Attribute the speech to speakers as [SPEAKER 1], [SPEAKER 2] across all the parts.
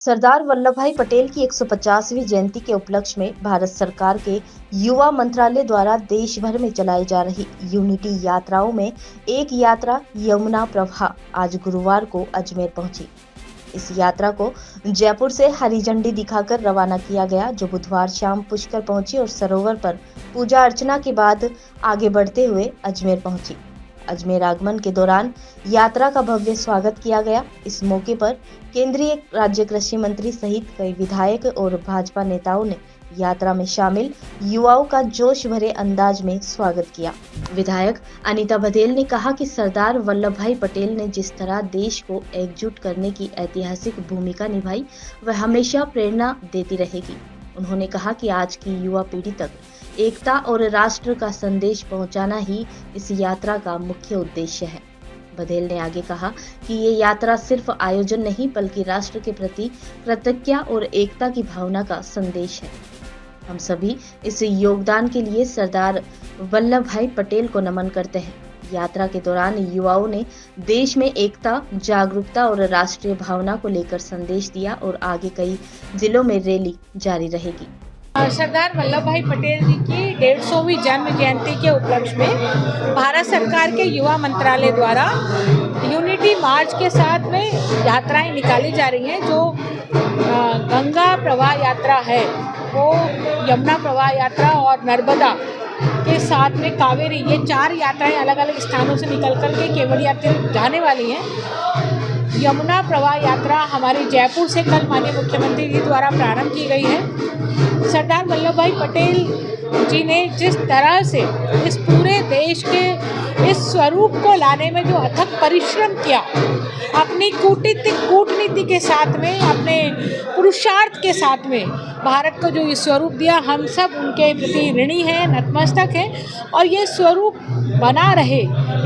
[SPEAKER 1] सरदार वल्लभ भाई पटेल की 150वीं जयंती के उपलक्ष्य में भारत सरकार के युवा मंत्रालय द्वारा देश भर में चलाई जा रही यूनिटी यात्राओं में एक यात्रा यमुना प्रवाह आज गुरुवार को अजमेर पहुंची। इस यात्रा को जयपुर से हरी झंडी दिखाकर रवाना किया गया, जो बुधवार शाम पुष्कर पहुंची और सरोवर पर पूजा अर्चना के बाद आगे बढ़ते हुए अजमेर पहुंची। अजमेर आगमन के दौरान यात्रा का भव्य स्वागत किया गया। इस मौके पर केंद्रीय राज्य कृषि मंत्री सहित कई विधायक और भाजपा नेताओं ने यात्रा में शामिल युवाओं का जोश भरे अंदाज में स्वागत किया। विधायक अनीता बघेल ने कहा कि सरदार वल्लभ भाई पटेल ने जिस तरह देश को एकजुट करने की ऐतिहासिक भूमिका निभाई, वह हमेशा प्रेरणा देती रहेगी। उन्होंने कहा कि आज की युवा पीढ़ी तक एकता और राष्ट्र का संदेश पहुंचाना ही इस यात्रा का मुख्य उद्देश्य है। बघेल ने आगे कहा कि ये यात्रा सिर्फ आयोजन नहीं, बल्कि राष्ट्र के प्रति कृतज्ञता और एकता की भावना का संदेश है। हम सभी इस योगदान के लिए सरदार वल्लभ भाई पटेल को नमन करते हैं। यात्रा के दौरान युवाओं ने देश में एकता, जागरूकता और राष्ट्रीय भावना को लेकर संदेश दिया और आगे कई जिलों में रैली जारी रहेगी।
[SPEAKER 2] सरदार वल्लभ भाई पटेल जी की 150वीं जन्म जयंती के उपलक्ष्य में भारत सरकार के युवा मंत्रालय द्वारा यूनिटी मार्च के साथ में यात्राएं निकाली जा रही हैं। जो गंगा प्रवाह यात्रा है, वो यमुना प्रवाह यात्रा और नर्मदा के साथ में कावेरी, ये 4 यात्राएं अलग अलग स्थानों से निकल कर के केवड़िया तक जाने वाली हैं। यमुना प्रवाह यात्रा हमारे जयपुर से कल माननीय मुख्यमंत्री जी द्वारा प्रारंभ की गई है। सरदार वल्लभ भाई पटेल जी ने जिस तरह से इस पूरे देश के इस स्वरूप को लाने में जो अथक परिश्रम किया, अपनी कूटनीति के साथ में, अपने पुरुषार्थ के साथ में भारत को जो ये स्वरूप दिया, हम सब उनके प्रति ऋणी हैं, नतमस्तक हैं। और ये स्वरूप बना रहे,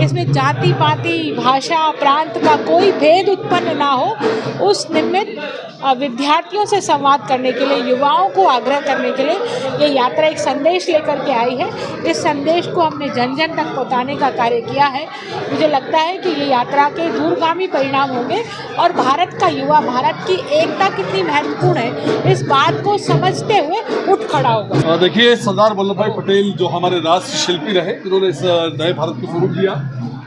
[SPEAKER 2] इसमें जाति पाति, भाषा, प्रांत का कोई भेद उत्पन्न ना हो, उस निमित्त विद्यार्थियों से संवाद करने के लिए, युवाओं को आग्रह करने के लिए ये यात्रा एक संदेश लेकर के आई है। इस संदेश को हमने जन जन तक पहुंचाने का कार्य किया है। मुझे लगता है कि ये यात्रा के दूरगामी परिणाम होंगे और भारत का युवा, भारत की एकता कितनी महत्वपूर्ण है, इस बात को समझते हुए उठ खड़ा होगा।
[SPEAKER 3] देखिए, सरदार वल्लभ भाई पटेल जो हमारे राष्ट्र शिल्पी रहे, जिन्होंने इस नए भारत को स्वरूप दिया,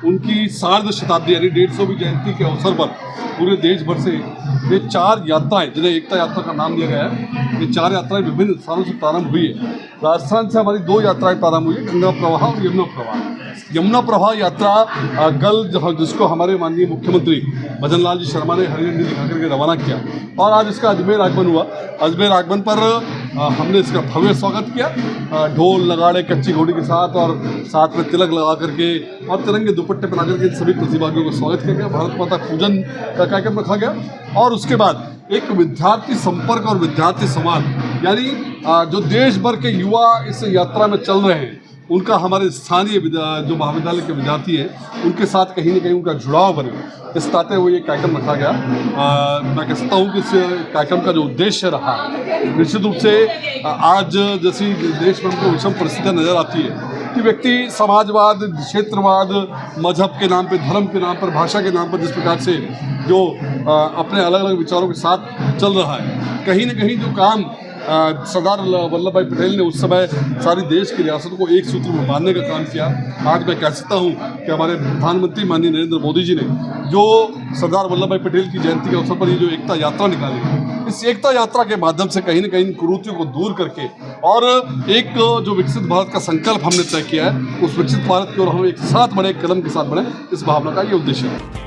[SPEAKER 3] उनकी सार्ध शताब्दी यानी 150वीं जयंती के अवसर पर पूरे देश भर से ये 4 यात्राएं, जिन्हें एकता यात्रा का नाम दिया गया है, ये 4 यात्राएं विभिन्न स्थानों से प्रारंभ हुई है। राजस्थान से हमारी 2 यात्राएं प्रारंभ हुई है, गंगा प्रवाह और यमुना प्रवाह। यमुना प्रवाह यात्रा कल, जिसको हमारे माननीय मुख्यमंत्री भजन लाल जी शर्मा ने हरी झंडी दिखा करके रवाना किया, और आज इसका अजमेर आगमन हुआ। अजमेर आगमन पर हमने इसका भव्य स्वागत किया, ढोल नगाड़े कच्ची घोड़ी के साथ, और साथ में तिलक लगा करके और तिरंगे दुपट्टे पहना करके सभी प्रतिभागियों को स्वागत किया गया। भारत माता पूजन का कार्यक्रम रखा गया, और उसके बाद एक विद्यार्थी संपर्क और विद्यार्थी संवाद, यानी जो देश भर के युवा इस यात्रा में चल रहे हैं, उनका हमारे स्थानीय जो महाविद्यालय के विद्यार्थी हैं, उनके साथ कहीं ना कहीं उनका जुड़ाव बने, इस ताते हुए ये कार्यक्रम रखा गया। मैं कह सकता हूँ कि इस कार्यक्रम का जो उद्देश्य रहा, निश्चित रूप से आज जैसी देश में हमको विषम परिस्थितियाँ नज़र आती है कि व्यक्ति समाजवाद, क्षेत्रवाद, मजहब के नाम पर, धर्म के नाम पर, भाषा के नाम पर जिस प्रकार से जो अपने अलग अलग विचारों के साथ चल रहा है, कहीं ना कहीं जो काम सरदार वल्लभ भाई पटेल ने उस समय सारी देश की रियासतों को एक सूत्र में बांधने का काम किया, आज मैं कह सकता हूँ कि हमारे प्रधानमंत्री माननीय नरेंद्र मोदी जी ने जो सरदार वल्लभ भाई पटेल की जयंती के अवसर पर ये जो एकता यात्रा निकाली है, इस एकता यात्रा के माध्यम से कहीं ना कहीं कुरीतियों को दूर करके और एक जो विकसित भारत का संकल्प हमने तय किया है, उस विकसित भारत की ओर हम एक साथ बढ़े, कदम के साथ बढ़े, इस भावना का ये उद्देश्य है।